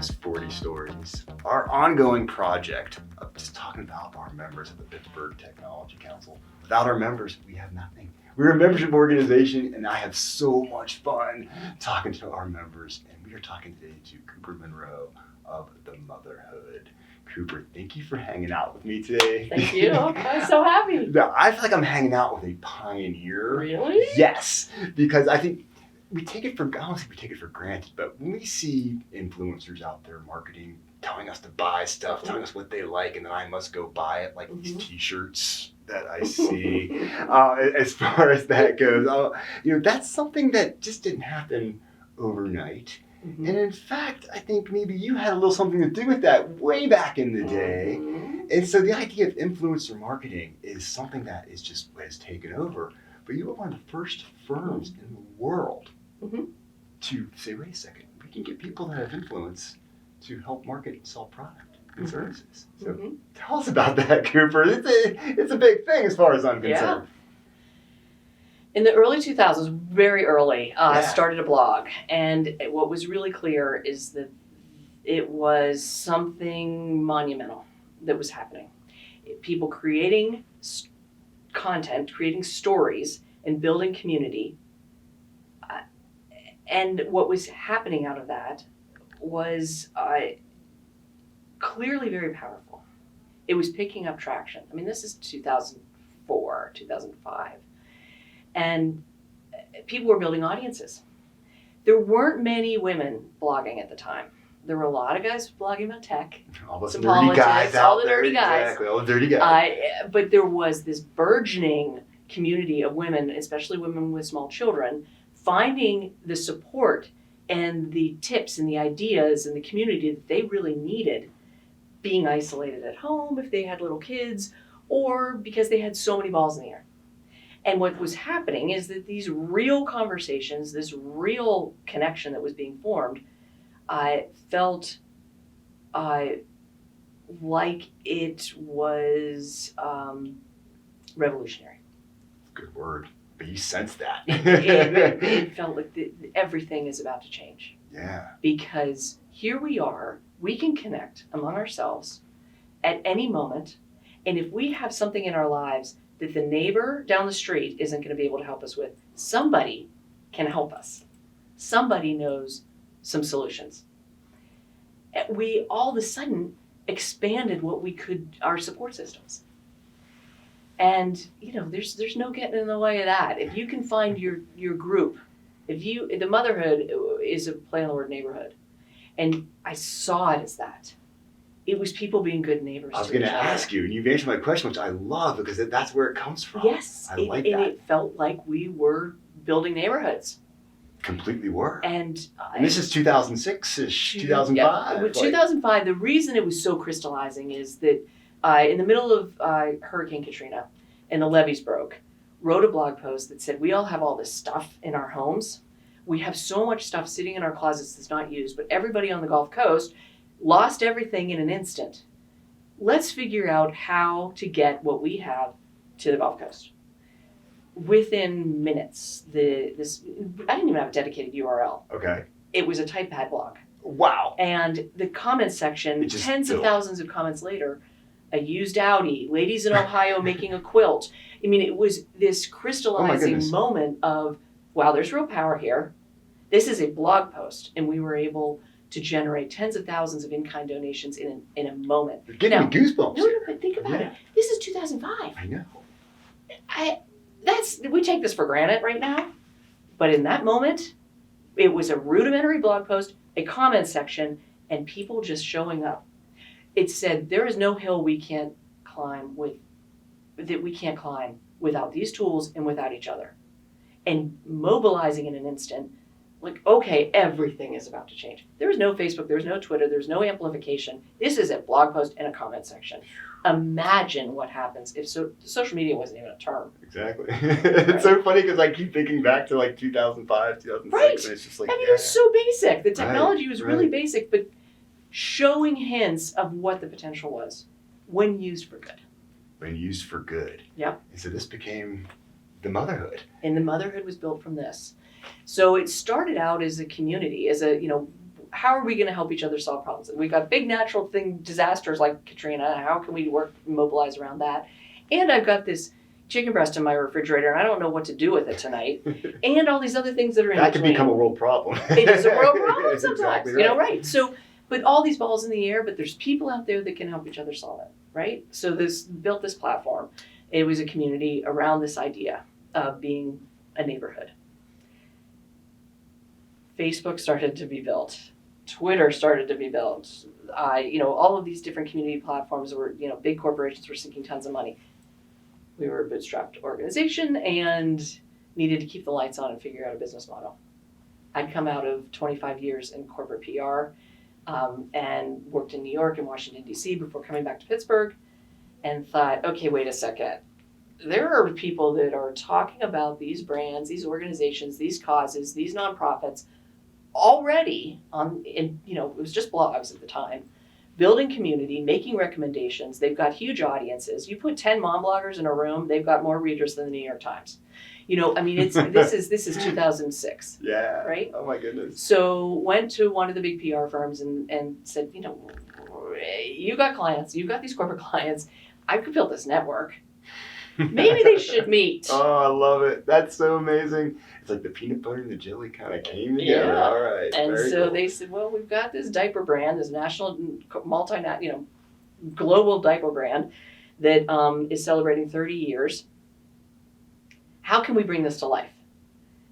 is 40 Stories, our ongoing project of just talking about our members of the Pittsburgh Technology Council. Without our members, we have nothing. We're a membership organization, and I have so much fun talking to our members. And we are talking today to Cooper Munroe of the Motherhood. Cooper, thank you for hanging out with me today. Thank you. I'm so happy. I feel like I'm hanging out with a pioneer. Really? Yes, because I think we take it for, I don't think we take it for granted, but when we see influencers out there marketing, telling us to buy stuff, telling us what they like, and then I must go buy it, like these t-shirts that I see, as far as that goes, that's something that just didn't happen overnight. And in fact, I think maybe you had a little something to do with that way back in the day. And so the idea of influencer marketing is something that is just has taken over. But you were one of the first firms in the world to say, wait a second, we can get people that have influence to help market and sell product and services. So tell us about that, Cooper. It's a big thing as far as I'm concerned. In the early 2000s, very early, I started a blog. And what was really clear is that it was something monumental that was happening. People creating content, creating stories, and building community. And what was happening out of that was clearly very powerful. It was picking up traction. I mean, this is 2004, 2005. And people were building audiences. There weren't many women blogging at the time. There were a lot of guys blogging about tech. All the some nerdy politics, guys all out the there. nerdy guys. Exactly, all the dirty guys. But there was this burgeoning community of women, especially women with small children, finding the support and the tips and the ideas and the community that they really needed, being isolated at home if they had little kids, or because they had so many balls in the air. And what was happening is that these real conversations, this real connection that was being formed, I felt like it was revolutionary. Good word. But you sensed that. It felt like everything is about to change. Yeah. Because here we are, we can connect among ourselves at any moment. And if we have something in our lives that the neighbor down the street isn't going to be able to help us with, somebody can help us. Somebody knows some solutions. We all of a sudden expanded what we could, our support systems. And there's no getting in the way of that. If you can find your group, the Motherhood is a play on the word neighborhood. And I saw it as that. It was people being good neighbors. I was going to ask you, and you've answered my question, which I love because that's where it comes from. Yes, I like that. And it felt like we were building neighborhoods. Completely were. And this is 2006-ish, 2005. Yeah, with 2005, the reason it was so crystallizing is that in the middle of Hurricane Katrina and the levees broke, wrote a blog post that said, we all have all this stuff in our homes. We have so much stuff sitting in our closets that's not used, but everybody on the Gulf Coast lost everything in an instant. Let's figure out how to get what we have to the Gulf Coast. Within minutes, I didn't even have a dedicated URL. Okay. It was a typepad blog. Wow. And the comments section, tens of thousands of comments later, a used Audi, ladies in Ohio making a quilt. I mean, it was this crystallizing moment of, wow, there's real power here. This is a blog post, and we were able to generate tens of thousands of in-kind donations in a moment. You're giving me goosebumps. No, but think about it. This is 2005. I know. We take this for granted right now, but in that moment, it was a rudimentary blog post, a comment section, and people just showing up. It said there is no hill we can't climb without these tools and without each other. And mobilizing in an instant, like, okay, everything is about to change. There was no Facebook, there was no Twitter, there's no amplification. This is a blog post and a comment section. Imagine what happens if social media wasn't even a term. Exactly. It's so funny because I keep thinking back to like 2005, 2006. Right. And it's just like, it was so basic. The technology was really basic, but showing hints of what the potential was when used for good. When used for good. Yep. And so this became the Motherhood. And the Motherhood was built from this. So it started out as a community, as how are we going to help each other solve problems? We got big natural disasters like Katrina. How can we mobilize around that? And I've got this chicken breast in my refrigerator, and I don't know what to do with it tonight. And all these other things that are in that between. can become a world problem. It is a world problem sometimes, Exactly you know, right? So, but all these balls in the air, but there's people out there that can help each other solve it, right? So built this platform. It was a community around this idea of being a neighborhood. Facebook started to be built. Twitter started to be built. All of these different community platforms were, big corporations were sinking tons of money. We were a bootstrapped organization and needed to keep the lights on and figure out a business model. I'd come out of 25 years in corporate PR and worked in New York and Washington, D.C. before coming back to Pittsburgh, and thought, okay, wait a second. There are people that are talking about these brands, these organizations, these causes, these nonprofits already it was just blogs at the time, building community, making recommendations. They've got huge audiences. You put 10 mom bloggers in a room, they've got more readers than the New York Times. This is 2006. Yeah. Right? Oh my goodness. So went to one of the big PR firms and said, you got clients, you've got these corporate clients. I could build this network. Maybe they should meet. Oh, I love it. That's so amazing. It's like the peanut butter and the jelly kind of came together. Yeah. All right. And Very so cool. they said, well, we've got this diaper brand, this national, global diaper brand that is celebrating 30 years. How can we bring this to life?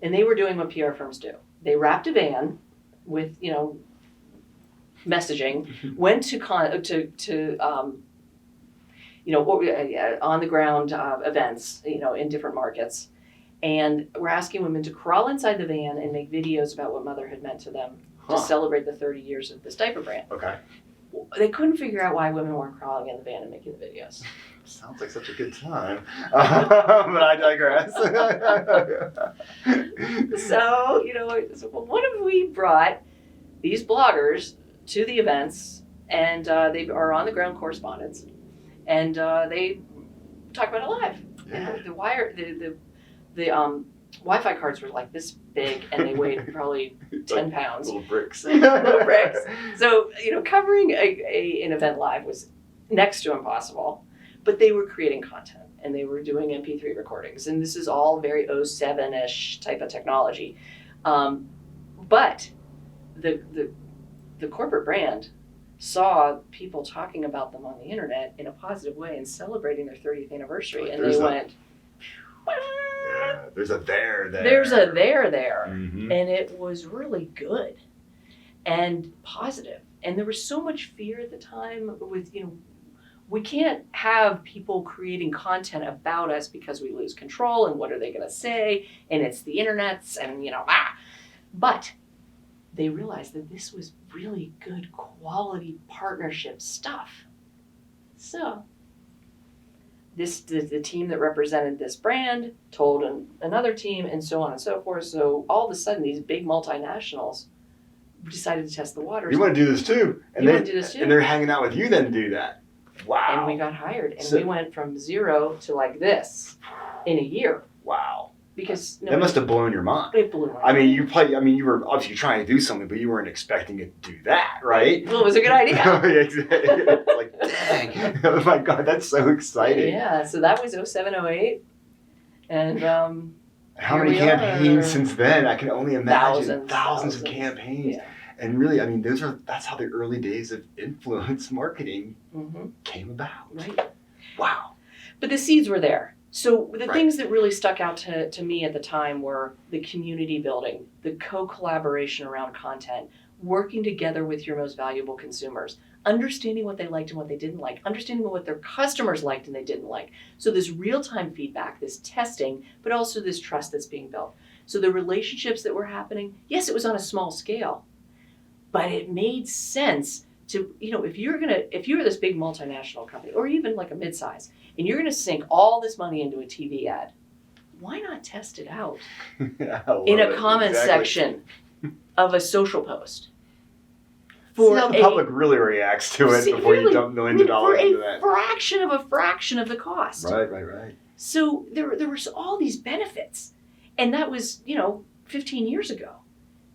And they were doing what PR firms do. They wrapped a van with, messaging, went to on the ground events, in different markets. And we're asking women to crawl inside the van and make videos about what motherhood meant to them to celebrate the 30 years of this diaper brand. Okay. They couldn't figure out why women weren't crawling in the van and making the videos. Sounds like such a good time. But I digress. So, what if we brought these bloggers to the events, and they are on the ground correspondents, and they talk about it live. Yeah. The Wi-Fi cards were like this big, and they weighed probably 10 pounds. Little bricks. Little bricks. So, covering an event live was next to impossible, but they were creating content, and they were doing MP3 recordings, and this is all very 07-ish type of technology. But the corporate brand saw people talking about them on the internet in a positive way and celebrating their 30th anniversary, and they went, yeah, there's a there there. There's a there. Mm-hmm. And it was really good and positive. And there was so much fear at the time with, we can't have people creating content about us because we lose control, and what are they going to say, and it's the internets, and But they realized that this was really good quality partnership stuff. So the team that represented this brand told another team, and so on and so forth. So all of a sudden, these big multinationals decided to test the waters. You want to do this too? And want to do this too? And they're hanging out with you then to do that. Wow. And we got hired, and we went from 0 to like this in a year. Wow. Because that must have blown your mind. It blew my mind. You were obviously trying to do something, but you weren't expecting it to do that, right? Well, it was a good idea. Like, dang. Oh my God, that's so exciting. Yeah, so that was 07, 08. And how many campaigns since then? I can only imagine thousands of campaigns. Yeah. And really, that's how the early days of influence marketing came about. Right. Wow. But the seeds were there. So the things that really stuck out to me at the time were the community building, the co-collaboration around content, working together with your most valuable consumers, understanding what they liked and what they didn't like, understanding what their customers liked and they didn't like. So this real-time feedback, this testing, but also this trust that's being built. So the relationships that were happening, yes, it was on a small scale, but it made sense to, if you're this big multinational company, or even like a mid-size, and you're going to sink all this money into a TV ad, why not test it out in a comment section of a social post? See how the public really reacts to it before you dump millions of dollars into that. For a fraction of the cost. Right. So there were all these benefits. And that was, 15 years ago.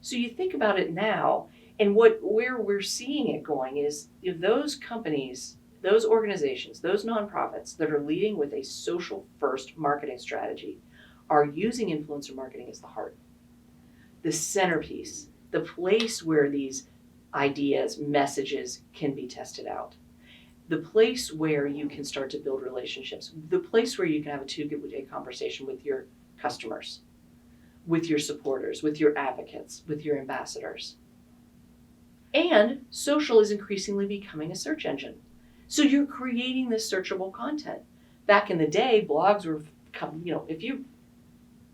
So you think about it now, And where we're seeing it going is those companies, those organizations, those nonprofits that are leading with a social first marketing strategy are using influencer marketing as the heart, the centerpiece, the place where these ideas, messages can be tested out, the place where you can start to build relationships, the place where you can have a two-way conversation with your customers, with your supporters, with your advocates, with your ambassadors. And social is increasingly becoming a search engine. So you're creating this searchable content. Back in the day, blogs were, if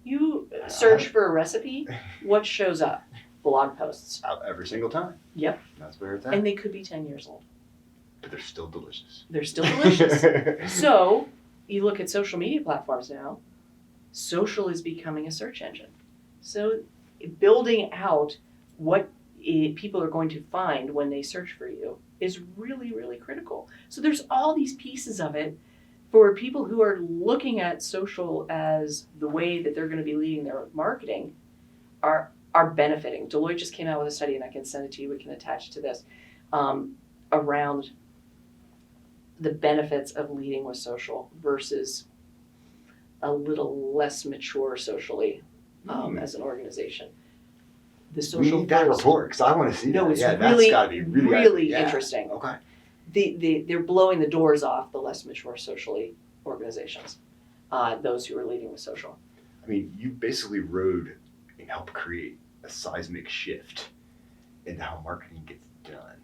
you search for a recipe, what shows up? Blog posts. Out every single time. Yep. That's where it's at. And they could be 10 years old. But they're still delicious. They're still delicious. So you look at social media platforms now, social is becoming a search engine. So building out what people are going to find when they search for you is really, really critical. So there's all these pieces of it for people who are looking at social as the way that they're going to be leading their marketing are benefiting. Deloitte just came out with a study, and I can send it to you, we can attach it to this, around the benefits of leading with social versus a little less mature socially as an organization. The social we need that report because I want to see that. It's yeah, really, that's got to be really interesting. Okay. They're blowing the doors off the less mature socially organizations, those who are leading with social. I mean, you basically rode and helped create a seismic shift into how marketing gets done.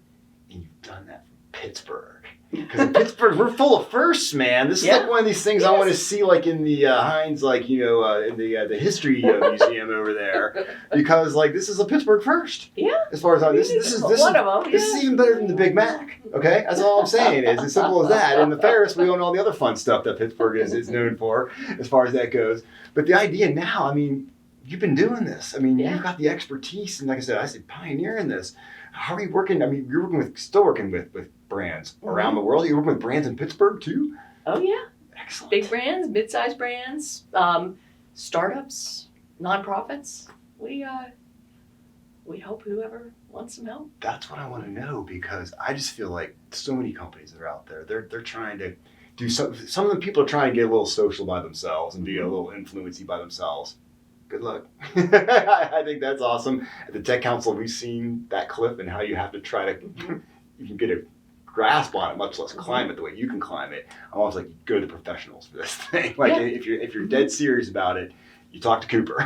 And you've done that from Pittsburgh. Because in Pittsburgh, we're full of firsts, man. This is like one of these things I want to see, like in the Heinz, in the history museum over there, because this is a Pittsburgh first. Yeah. As far as this is one of them. This is even better than the Big Mac. Okay, that's all I'm saying. Is as simple as that. And the Ferris wheel and all the other fun stuff that Pittsburgh is known for, as far as that goes. But the idea now, I mean, you've been doing this. I mean, you've got the expertise, and like I said, pioneering this. How are you working? I mean, you're still working with brands around the world. You're working with brands in Pittsburgh too? Oh yeah. Excellent. Big brands, mid-sized brands, startups, nonprofits. We help whoever wants some help. That's what I want to know, because I just feel like so many companies that are out there, they're trying to do some of the people are trying to get a little social by themselves and be a little influency by themselves. Good luck. I think that's awesome. At the Tech Council, we've seen that clip and how you have to try to, you can get a grasp on it, much less climb it the way you can climb it. I'm always like, go to the professionals for this thing. If you're dead serious about it, you talk to Cooper.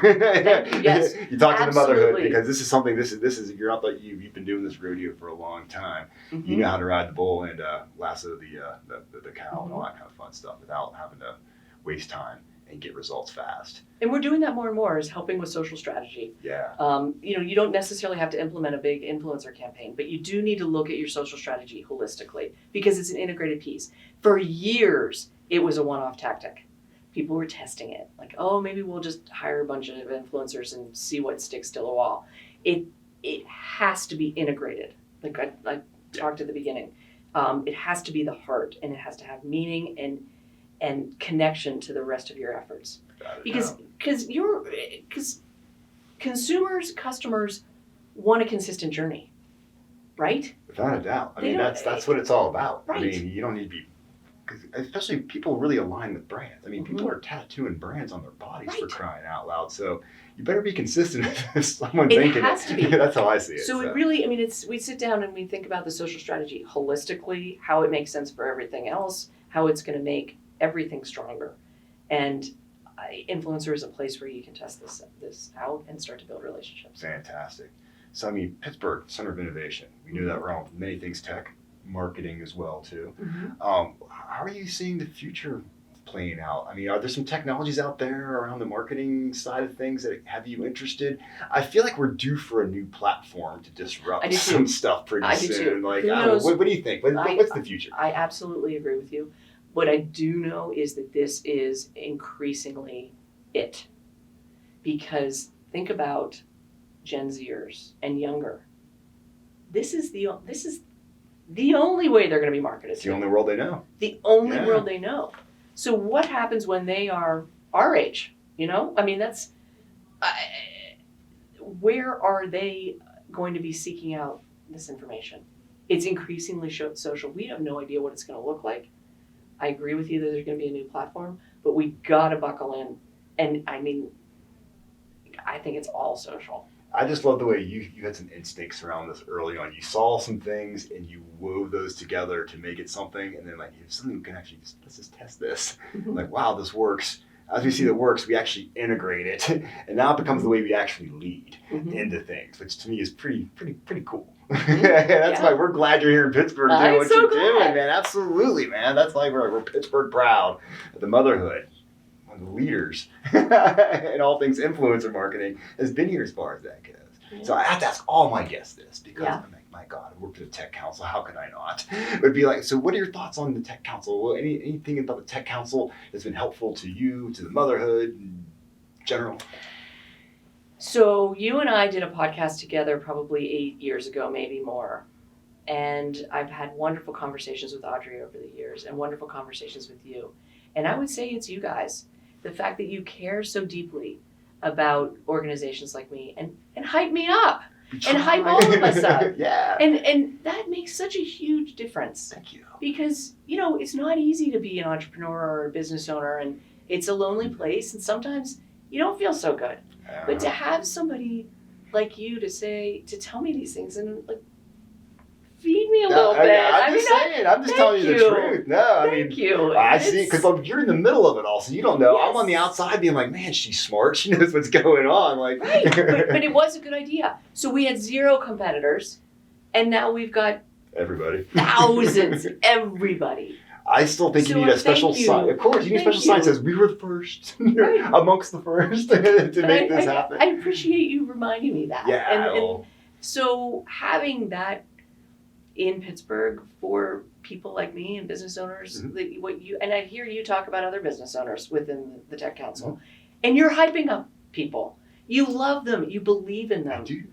Yes, you talk to the Motherhood, absolutely. because this is something. This is you're not like you've been doing this rodeo for a long time. Mm-hmm. You know how to ride the bull and lasso the cow and all that kind of fun stuff without having to waste time and get results fast. And we're doing that more and more, is helping with social strategy. Yeah. You don't necessarily have to implement a big influencer campaign, but you do need to look at your social strategy holistically, because it's an integrated piece. For years, it was a one-off tactic. People were testing it, like, oh, maybe we'll just hire a bunch of influencers and see what sticks to the wall. It has to be integrated. Like I talked at the beginning, it has to be the heart, and it has to have meaning and connection to the rest of your efforts. Because consumers, customers want a consistent journey, right? Without a doubt. I mean, that's what it's all about. Right. I mean, you don't need to be, especially people really align with brands. I mean, people are tattooing brands on their bodies for crying out loud. So you better be consistent if someone thinking it. It has to be. That's how I see it. So it really, I mean, we sit down and we think about the social strategy holistically, how it makes sense for everything else, how it's going to make everything stronger. And influencer is a place where you can test this out and start to build relationships. Fantastic. So, I mean, Pittsburgh, Center of Innovation. We knew that realm. Many things tech, marketing as well, too. Mm-hmm. How are you seeing the future playing out? I mean, are there some technologies out there around the marketing side of things that have you interested? I feel like we're due for a new platform to disrupt some stuff pretty soon. Like, what do you think? What's the future? I absolutely agree with you. What I do know is that this is increasingly it. Because think about Gen Zers and younger. This is the only way they're going to be marketed. It's the only world they know. The only world they know. So what happens when they are our age? I mean, where are they going to be seeking out this information. It's increasingly social. We have no idea what it's going to look like. I agree with you that there's going to be a new platform, but we got to buckle in. And I mean, I think it's all social. I just love the way you had some instincts around this early on. You saw some things and you wove those together to make it something. And then like, if something we can actually let's just test this. Like, wow, this works. As we see that works, we actually integrate it. And now it becomes the way we actually lead into things, which to me is pretty cool. That's why we're glad you're here in Pittsburgh doing what you're doing, man. Absolutely, man. That's why we're Pittsburgh proud of the Motherhood. One of the leaders in all things influencer marketing has been here as far as that goes. Yeah. So I have to ask all my guests this because I'm like, my God, I worked at the Tech Council. How could I not? It would be like, so what are your thoughts on the Tech Council? Anything about the Tech Council that's been helpful to you, to the Motherhood in general? So you and I did a podcast together probably 8 years ago, maybe more. And I've had wonderful conversations with Audrey over the years and wonderful conversations with you. And I would say it's you guys. The fact that you care so deeply about organizations like me and hype me up and hype all of us up. Yeah. And that makes such a huge difference. Thank you. Because, it's not easy to be an entrepreneur or a business owner, and it's a lonely place, and sometimes you don't feel so good. But to have somebody like you to tell me these things and like feed me a little bit. I'm just telling you the truth. No, Thank you. I see, because you're in the middle of it all, so you don't know. Yes. I'm on the outside being like, man, she's smart. She knows what's going on. Like, right, but it was a good idea. So we had 0 competitors, and now we've got everybody, thousands, everybody. I still think you need a special sign. Of course, you need a special sign that says we were the first, amongst the first to make this happen. I appreciate you reminding me that. Yeah. And so having that in Pittsburgh for people like me and business owners, and I hear you talk about other business owners within the Tech Council, and you're hyping up people. You love them. You believe in them. I do.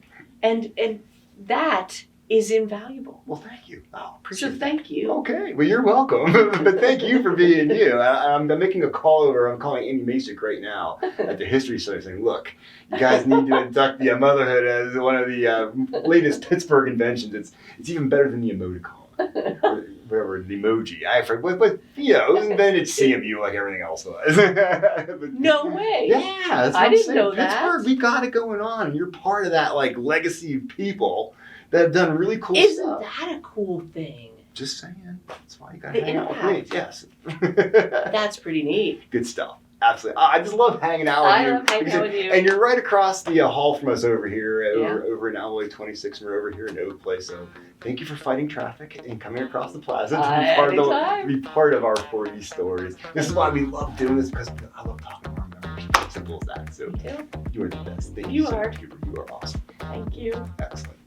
And that is invaluable. Well, thank you. Oh, appreciate So thank you. Okay. Well, you're welcome. But thank you for being you. I'm making a call over. I'm calling Amy Masick right now at the History Center saying, look, you guys need to induct the Motherhood as one of the latest Pittsburgh inventions. It's even better than the emoticon. Or whatever, the emoji. I forget. But invented CMU like everything else was. No way. Yeah. That's what I I'm didn't saying. know Pittsburgh, that. we got it going on. And you're part of that like legacy of people that have done really cool Isn't stuff. that a cool thing? Just saying. That's why you got The to hang out with me. Yes. That's pretty neat. Good stuff. Absolutely. I just love hanging out with you. I love hanging out with you. And you're right across the hall from us over here, over in Alloy 26, and we're over here in Oak Place. So thank you for fighting traffic and coming across the plaza to be part of our 40 stories. This is why we love doing this, because I love talking to our members. Simple as that. So you are the best. Thank you so much, Cooper. You are awesome. Thank you. Excellent.